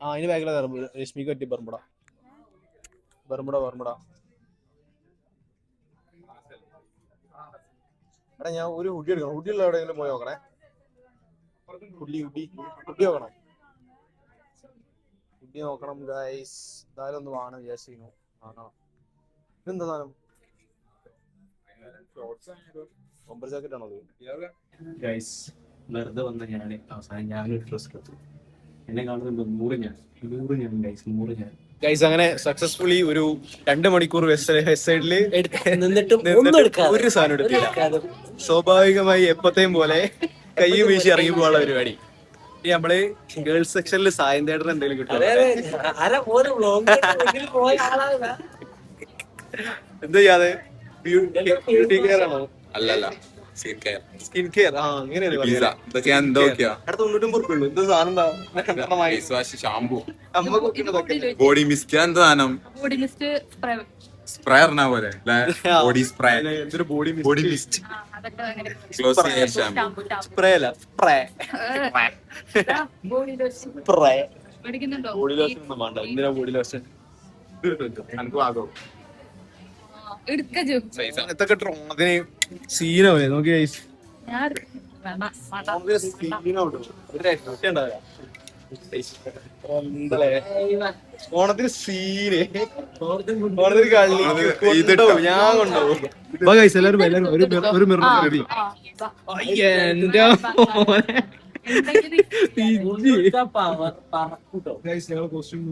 അതിന് ബാഗിലെ രശ്മിക്ക് പറ്റി ബർമുട. എടാ ഞാൻ ഒരു ഹുഡി എടുക്കണം. ഹുഡിയുള്ള എവിടെയെങ്കിലും പോയി നോക്കണേ. ഹുഡി നോക്കണം. ഹുഡി നോക്കണം ഗൈസ്. എന്തായാലും ഒന്ന് വാങ്ങണം വിചാരിച്ചിരുന്നു. ഇതെന്താ സാധനം? വെറുതെ വന്ന ഞാന് അവസാനം ഞാനൊരു ഡ്രസ് എടുത്തു. എന്നെ കാണുന്നുണ്ട് 100 ഞാൻ ഗൈസ്. അങ്ങനെ സക്സസ്ഫുള്ളി ഒരു 2 മണിക്കൂർ വെസ്റ്റ് സൈഡില് നിന്നിട്ടും ഒന്നും എടുക്കാതെ. ഒരു സാധനം എടുത്തില്ല. സ്വാഭാവികമായി എപ്പത്തെയും പോലെ കയ്യും വീശി ഇറങ്ങി പോകാനുള്ള പരിപാടി. ഈ നമ്മള് ഗേൾസ് സെക്ഷനിൽ സായം തേട്ടർ എന്തെങ്കിലും കിട്ടും. എന്താ ചെയ്യാതെ ബ്യൂട്ടി കെയർ ആണോ? അല്ലല്ല, സ്കിൻ കെയർ. ആ അങ്ങനെയാണ് ഇതൊക്കെ ഞാൻ എന്തോക്കെയാ അടുത്ത 99 ഉള്ളൂ. എന്ത് സാധനം എന്താ? ഫേസ് വാഷ്, ഷാമ്പു, അമ്മ കുട്ടികളൊക്കെ ബോഡി മിസ്റ്റ്, എന്താ സാധനം? ബോഡി മിസ്റ്റ് സ്പ്രേ പറഞ്ഞ പോലെ ബോഡി സ്പ്രേ, എന്തൊരു ബോഡി ബോഡി മിസ്റ്റ്, അതൊക്കെ അങ്ങനെ ക്ലോസ് ചെയ്യാൻ ഷാമ്പു. സ്പ്രേ അല്ല സ്പ്രേ. Body lotion spray. മേടിക്കുന്നുണ്ടോ? ബോഡി ലോഷൻ ഒന്നും വേണ്ട. എന്തിനാ ബോഡി ലോഷൻ? എനിക്ക് ആകോ എടുക്കജു ഇതൊക്കെ അതിന് സീനാവൂലേ? നോക്കി ഞാൻ ഓണത്തിന് സീന്, ഓണത്തിന് കളി ഇതിട്ടോ ഞാൻ കൊണ്ടുപോകും. എല്ലാരും ഒരു മിറർ. എന്റെ കോസ്റ്റ്യൂം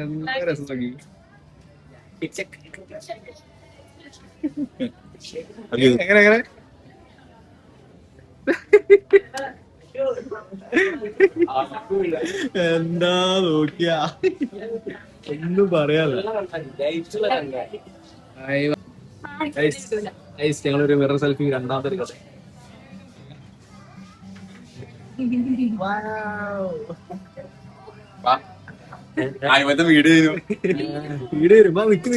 എന്താ രസം നോക്കി. എങ്ങനെ എന്താ നോക്കിയ ഒന്നും പറയാല്ല. ഞങ്ങളൊരു മിറർ സെൽഫി രണ്ടാമത്തെ കഥ. വീഡിയോ വരുമ്പോ നിക്ക്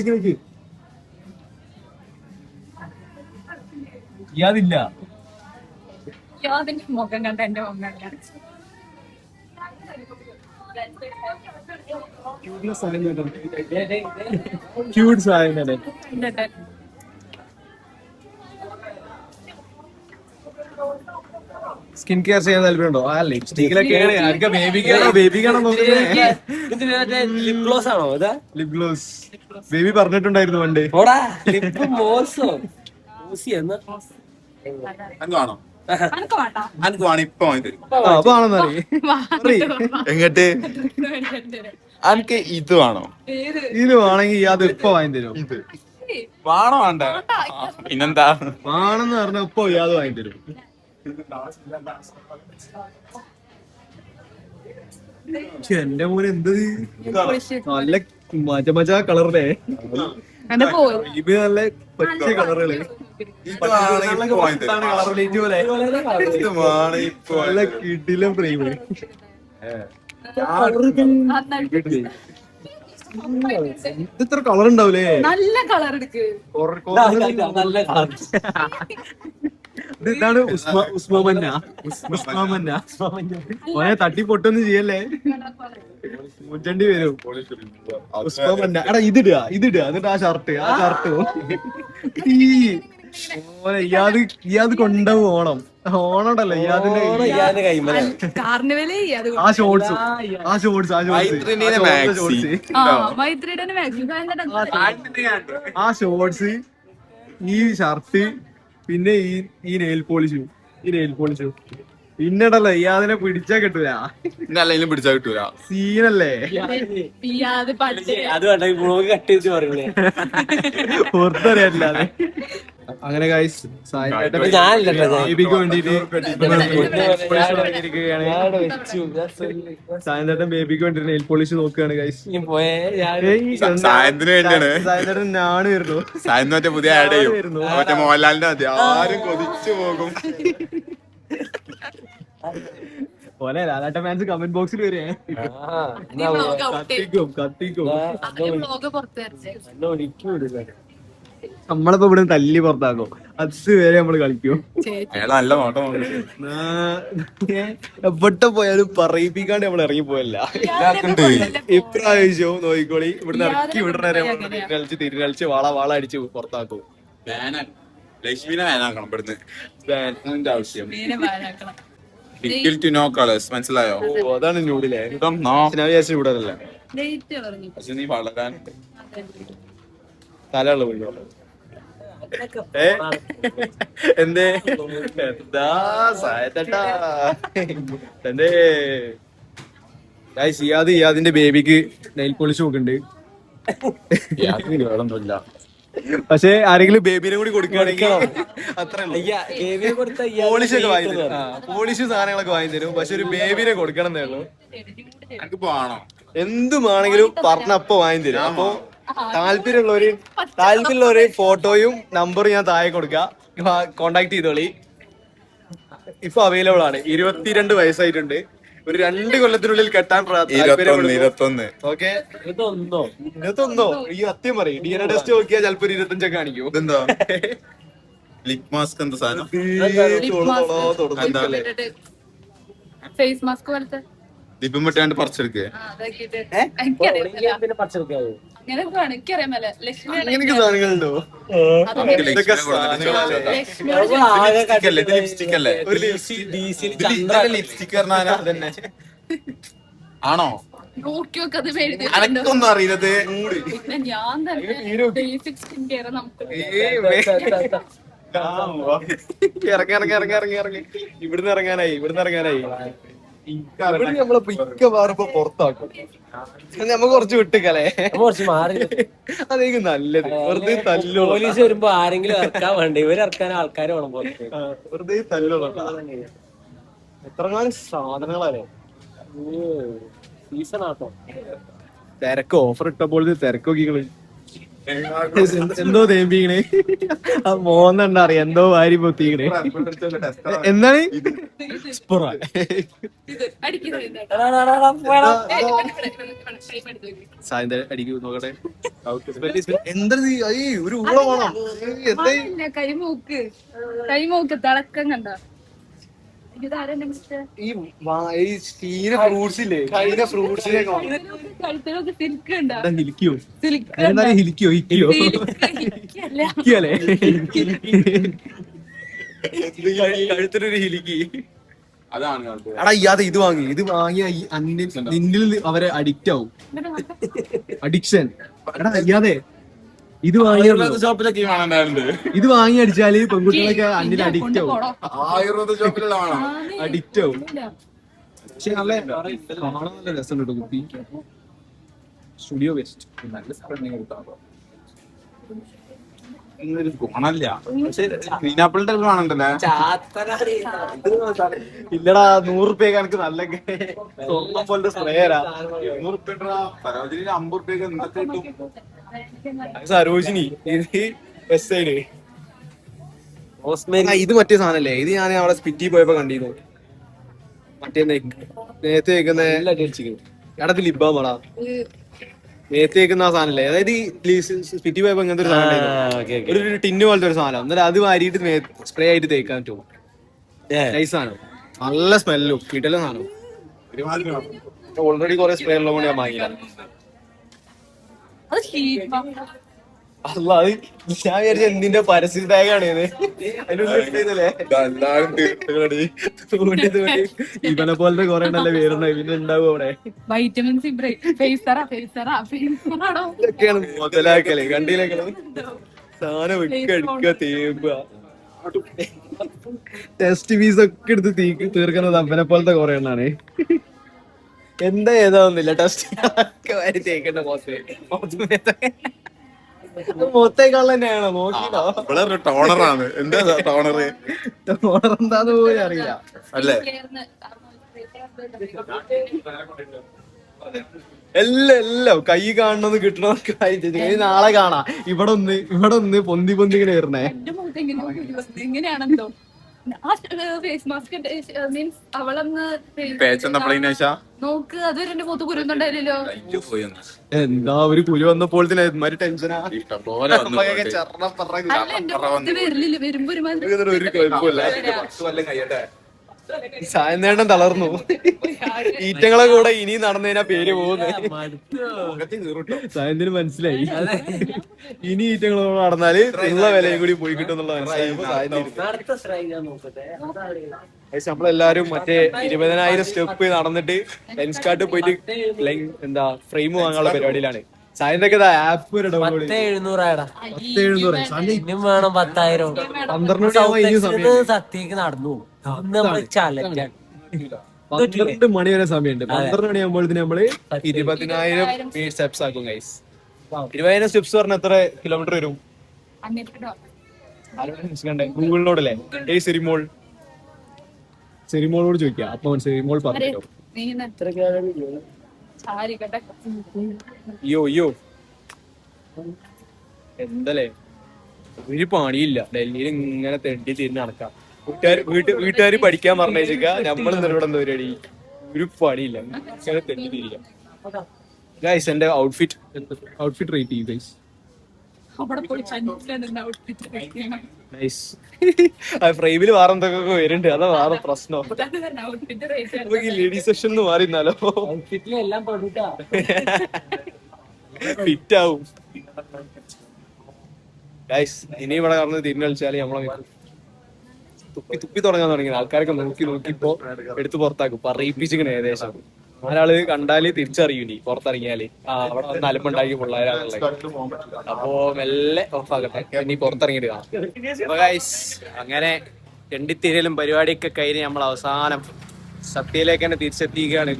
യാതില്ല. യാതിന്റെ മുഖം കണ്ട എന്റെ മുഖം കണ്ട ക്യൂട്ട് സാധനം തന്നെ. സ്കിൻ കെയർ ചെയ്യാൻ താല്പര്യമുണ്ടോ? ആ ലിപ്സ്റ്റിക്കിലൊക്കെയാണ് ആർക്കാ ബേബിക്കാണോ നോക്കുന്നത്? ലിപ് ഗ്ലോസ് ആണോ ഇതാ? ലിപ് ഗ്ലോസ് ബേബി പറഞ്ഞിട്ടുണ്ടായിരുന്നു പണ്ട്. ലിപ്പ് മോശോ കാണോ? അനക്ക് വേണം ഇപ്പൊ വാങ്ങി തരും. അപ്പൊ ആണെന്നറിയ എങ്ങട്ട് അനക്ക് ഇത് വേണോ? ഇത് വേണമെങ്കിൽ അത് ഇപ്പൊ വാങ്ങി തരും. വേണോ വേണ്ട പിന്നെന്താ വേണമെന്ന് പറഞ്ഞ ഇപ്പൊ അത് വാങ്ങി തരും. എന്റെ മോനെ എന്ത് നല്ല മജ കളറല്ലേ? ഇത് നല്ല പച്ച കളറുകള് നല്ല കിടിലം ഫ്രെയിം. ഇത്ര കളർ ഉണ്ടാവൂലേ? നല്ല കളർ എടുക്ക്. ഇതാണ് ഉസ്മാമന്ന. ഓനെ തട്ടി പൊട്ടൊന്നും ചെയ്യല്ലേ, മുറ്റണ്ടി വരും. ഉസ്മാമന്ന എടാ ഇതിടുക എന്നിട്ട് ആ ഷർട്ട് ഇയാത് കൊണ്ടുപോകും. ഓണമുണ്ടല്ലോ ഇയാതിന്റെ കാർണിവലേ ആ ഷോർട്സ് ആ ഷോർട്സ് ഈ ഷർട്ട് പിന്നെ ഈ നെയിൽ പോളിഷും പിന്നെടല്ലോ ഇയാതിനെ പിടിച്ചാ കിട്ടൂല. പിടിച്ചാ കിട്ടൂല. സീനല്ലേ? പുറത്തറിയാറ്റില്ലാതെ. അങ്ങനെ ഗൈസ് ബേബിക്ക് വേണ്ടിട്ട് സായന്തേട്ടൻ ബേബിക്ക് വേണ്ടി നെയിൽ പോളിഷ് നോക്കുകയാണ് ഗൈസ്. സായന്തിന് വേണ്ടിയാണ്. സായന്തേട്ടൻ ഞാണ് വരുന്നു. സായന്ത് മറ്റേ പുതിയ ആഡ് ചെയ്യും. മറ്റേ മോഹൻലാലിന്റെ മതി ആരും കൊതിച്ചു പോകും. പോലെ ലാലാട്ട ഫാൻസ് കമന്റ് ബോക്സിൽ വരെ കത്തിക്കും. നമ്മളിപ്പോ ഇവിടെ തല്ലി പുറത്താക്കും. അത് വരെ നമ്മള് കളിക്കും. നല്ല നോട്ടം എവിടെ പോയാലും പറയിപ്പിക്കാണ്ട് നമ്മൾ ഇറങ്ങി പോയല്ല. ഇപ്രാവശ്യവും നോക്കിക്കോളി ഇവിടുന്ന് ഇറക്കി വിടണവരെ തിരിഞ്ഞളിച്ച് വാള അടിച്ച് പുറത്താക്കും. ലക്ഷ്മിനെ വേനാക്കണം ഇവിടുന്ന്. ആവശ്യം മനസ്സിലായോ? അതാണ് നൂഡിലെ നൂഡല്ല. നീ വളരാൻ തലയുള്ള പുള്ളി എന്തേ എന്താ സായത്തേട്ടാ എന്തേ ഇയാദിന്റെ ബേബിക്ക് നെയിൽ പോളിഷ് നോക്കുന്നുണ്ട്. പക്ഷെ ആരെങ്കിലും ബേബിനെ കൂടി കൊടുക്കുകയാണെങ്കിൽ അത്രേ പോളിഷ് ഒക്കെ വാങ്ങി തരും. പോളിഷ് സാധനങ്ങളൊക്കെ വാങ്ങി തരും. പക്ഷെ ഒരു ബേബിനെ കൊടുക്കണം എന്നേ ഉള്ളൂ. എന്തുമാണെങ്കിലും പറഞ്ഞപ്പോ വാങ്ങി തരും. അപ്പൊ താല്പര്യമുള്ളവര് ഫോട്ടോയും നമ്പറും ഞാൻ താഴെ കൊടുക്കാം, കോണ്ടാക്ട് ചെയ്തോളി. ഇപ്പൊ അവൈലബിൾ ആണ്. 22 വയസ്സായിട്ടുണ്ട്. ഒരു 2 കൊല്ലത്തിനുള്ളിൽ കെട്ടാൻ ഓക്കെ 21 ഈ സത്യം പറയും. DNA ടെസ്റ്റ് നോക്കിയാൽ ചിലപ്പോ 25 കാണിക്കും. ലിപ് മാസ്ക് എന്താ സാധനം? ഫേസ് മാസ്ക് പോലത്തെ ലിപും വെട്ടാണ്ട് പറിച്ചെടുക്കേ. പിന്നെ പറിച്ചെടുക്കാവോ? അങ്ങനെയൊക്കെ സാധനങ്ങളുണ്ടോ? ഇതൊക്കെ സാധനങ്ങളല്ലേ? ലിപ്സ്റ്റിക് അല്ലേ? ഒരു ലിപ്സ്റ്റിക് തന്നെ ആണോ? അനക്കൊന്നും അറിയുന്നത് ഞാൻ തന്നെ ബേസിക് സ്കിൻ കെയർ നമുക്ക് ഇറങ്ങി ഇവിടുന്ന് ഇറങ്ങാനായി. നമ്മളെ പിക്ക മാറുമ്പോ പുറത്താക്കും. നമുക്ക് കുറച്ച് വിട്ടിക്കല്ലേ, കുറച്ച് മാറി. അതായിരിക്കും നല്ലത്. വെറുതെ തല്ലോ പോലീസ് വരുമ്പോ ആരെങ്കിലും ഇറക്കാൻ വേണ്ട, ഇവര് ഇറക്കാൻ ആൾക്കാർ വേണം. വെറുതെ തല്ലോ. എത്രങ്ങാനും സാധനങ്ങളല്ലേ. സീസൺ ആട്ടോ. തിരക്ക് ഓഫർ ഇട്ടപ്പോൾ തിരക്കൊക്കെ എന്തോ തേമ്പിക്കണേ. ആ മോന്നണ്ട അറിയാം, എന്തോ വാരി പൊത്തിക്കണേ. എന്താണ് അടിക്കൂ നോക്കട്ടെ. എന്താ ഒരു ഊള വേണം. കൈമൂക്ക് തിളക്കം കണ്ട ഈ ഫ്രൂട്ട്സ് ഇല്ലേ, ഫ്രൂട്ട്സിനെ കഴുത്തിലൊക്കെ സിൽക്ക് ഉണ്ടോ? ഹിലിക്കോ സിൽക്ക് എന്തായാലും ഹിലിക്കോ ഹിക്കിയല്ലേ കഴുത്തിനൊരു ഹിലിക്കി. അതാണ് എടാ ഇയാതെ ഇത് വാങ്ങിയ നിന്നിൽ അവരെ അഡിക്റ്റ് ആവും. അഡിക്ഷൻ. എടാ ഇയാതെ ഇത് വാങ്ങി അടിച്ചാല് പെൺകുട്ടികളൊക്കെ അന്നിൽ അഡിക്റ്റ് ആവും. ആയുർവേദ ഷോപ്പിലുള്ളതാണോ? അഡിക്റ്റ് ആവും. പക്ഷെ നല്ല കാണാൻ നല്ല രസമുണ്ട് കേട്ടോ കുപ്പി. സ്റ്റുഡിയോ വെസ്റ്റ് ഗുണല്ല. പക്ഷെ പൈനാപ്പിളിന്റെ കാണണ്ടല്ലേ? ഇല്ലടാ, 100 രൂപയ്ക്ക് എനിക്ക് നല്ല സ്വർണ്ണം പോലത്തെ സ്പ്രേയറാ. 100 റുപ്യ പരവധി 50 റുപ്യക്ക് എന്തൊക്കെ കിട്ടും? Sarojini west side. ഇത് മറ്റേ സാധനല്ലേ? ഇത് ഞാൻ അവിടെ സ്പിറ്റി പോയപ്പോ കണ്ടിരുന്നു. മറ്റേ നേരത്തെ വെക്കുന്ന ഇടത്ത് ലിബാമടാ നേരത്തെ വെക്കുന്ന ആ സാധനല്ലേ? അതായത് ഈ സ്പിറ്റി പോയപ്പോ ഇങ്ങനത്തെ ഒരു സാധനം ഒരു ടിന്ന് പോലത്തെ ഒരു സാധനം. എന്നാലും അത് വാരിയിട്ട് സ്പ്രേ ആയിട്ട് തേക്കാൻ പറ്റും. നൈസ് സാധനം, നല്ല സ്മെല്ലും കിട്ടല സാധനം. ഓൾറെഡി കുറെ സ്പ്രേ ഉള്ളത് കൊണ്ട് ഞാൻ വാങ്ങിയില്ല. അല്ല അത് ഞാൻ വിചാരിച്ച എന്തിന്റെ പരസ്യ ടാഗാണ് ഇത്. ഇവനെ പോലത്തെ കുറെ നല്ല പേരുണ്ട്. പിന്നെ ഉണ്ടാവും അവിടെ വൈറ്റമിൻ സി ഇതൊക്കെയാണ് മുതലാക്കല്. കണ്ടില്ലേക്കള് സാധനം വെക്കടിക്കുക, തേമ്പുക, ടെസ്റ്റ് ഫീസ് ഒക്കെ എടുത്ത് തീർക്കുന്നത് അവനെ പോലത്തെ കുറെ എണ്ണാണ്. എന്താ ഏതാവുന്നില്ല ടെസ്റ്റ് ഒക്കെ വാരി തേക്കേണ്ട മൊത്തേക്കാൾ തന്നെയാണോ നോക്കിയോ? ടോണറാണ്. എന്താ ടോണർ? ടോണർ എന്താന്ന് പോലും അറിയില്ല അല്ലേ? എല്ലാം കൈ കാണണമെന്ന് കിട്ടണമെന്നൊക്കെ നാളെ കാണാം. ഇവിടെ ഒന്ന് പൊന്തി ഇങ്ങനെ വരണേ. എങ്ങനെയാണെന്തോ ഫേസ് മാസ്ക് മീൻസ് അവളന്ന് നോക്ക്, അതുവരെ എന്റെ മുഖത്ത് കുരുന്നുണ്ടായില്ലല്ലോ. എന്താ ഒരു കുരു വന്നപ്പോൾ തന്നെ ടെൻഷനാ. അല്ല എന്റെ മുഖത്ത് വരില്ല, വരുമ്പോ ഒരു കുഴപ്പമില്ല. സായനേട്ടൻ തളർന്നു. ഈറ്റങ്ങളെ കൂടെ ഇനി നടന്നതിനാ പേര് പോകുന്നത്. സായന്തിന് മനസ്സിലായി ഇനി ഈറ്റങ്ങളോട് നടന്നാല് ഉള്ള വിലയും കൂടി പോയി കിട്ടും എന്നുള്ള നമ്മളെല്ലാരും മറ്റേ 20,000 സ്റ്റെപ്പ് നടന്നിട്ട് ലെൻസ് കാർട്ട് പോയിട്ട് എന്താ ഫ്രെയിം വാങ്ങാനുള്ള പരിപാടിയിലാണ്. സായന്റെ ആപ്പ് വരെ ഡൗൺലോഡ് 10,700 10,700 ഇനിയും വേണം 10,000. 12 സത്യേക്ക് നടന്നു ഇന്ന് നമ്മള് ചലഞ്ചാണ്. 12 മണി വരെ സമയമുണ്ട്. 12 മണിയാകുമ്പോഴത്തേന് നമ്മള് 20,000 സ്റ്റെപ്സ് ആക്കും ഗൈസ്. 20,000 സ്റ്റെപ്സ് പറഞ്ഞ എത്ര കിലോമീറ്റർ വരും? ഗൂഗിളിനോടല്ലേ? സെരിമോളോട് ചോദിക്കാം. അപ്പൊ സെരിമോൾ പറഞ്ഞു. അയ്യോ എന്തല്ലേ ഒരു പണിയില്ല. ഡൽഹിയിൽ ഇങ്ങനെ തെണ്ടി തിരിഞ്ഞ് നടക്കാം. വീട്ടുകാര് പഠിക്കാൻ പറഞ്ഞേക്ക നമ്മൾ ഇവിടെ എന്താ പരിപാടി? ഒരു പണിയില്ല, ഇങ്ങനെ തെണ്ടി തിരിക. ഗൈസ് എന്റെ ഔട്ട്ഫിറ്റ് റേറ്റ് ചെയ്യും ഗൈസ്. ഫ്രെയിമില് വേറെ എന്തൊക്കെ വരുന്നുണ്ട്. അതാ വേറെ പ്രശ്നം. ലേഡീസ് സെക്ഷൻ മാറിയിരുന്നാലോ എല്ലാം പെടുട്ടാ. ഫിറ്റ് ആവും ഗൈസ്. ഇനി ഇവിടെ കറന്ന് തിരിഞ്ഞു കളിച്ചാല് നമ്മളെ തുപ്പി തുടങ്ങാൻ തുടങ്ങി. ആൾക്കാരൊക്കെ നോക്കി ഇപ്പൊ എടുത്ത് പുറത്താക്കും. പറയിപ്പിച്ചിങ്ങനെ ഏകദേശം. ഒരാള് കണ്ടാല് തിരിച്ചറിയൂ ഇനി പുറത്തിറങ്ങിയാല് അവിടെ വന്ന് അലമ്പുണ്ടാക്കി പിള്ളേരാണുള്ളത്. അപ്പോ മെല്ലെ ഓഫാക്കട്ടെ, ഇനി പുറത്തിറങ്ങിയിട്ട് കാണാം. അപ്പൊ ഗൈസ് അങ്ങനെ തെണ്ടിത്തിരലും പരിപാടിയൊക്കെ കഴിഞ്ഞ് നമ്മൾ അവസാനം സത്യയിലേക്ക് തന്നെ തിരിച്ചെത്തിക്കുകയാണ്.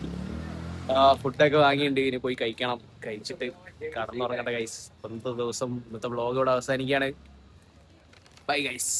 ഫുഡൊക്കെ വാങ്ങിയിട്ടുണ്ട്. ഇനി പോയി കഴിക്കണം. കഴിച്ചിട്ട് കടന്നുറങ്ങട്ടെ ഗൈസ്. 10 ദിവസം ഇന്നത്തെ വ്ളോഗ് ഇവിടെ അവസാനിക്കുകയാണ്. Bye guys.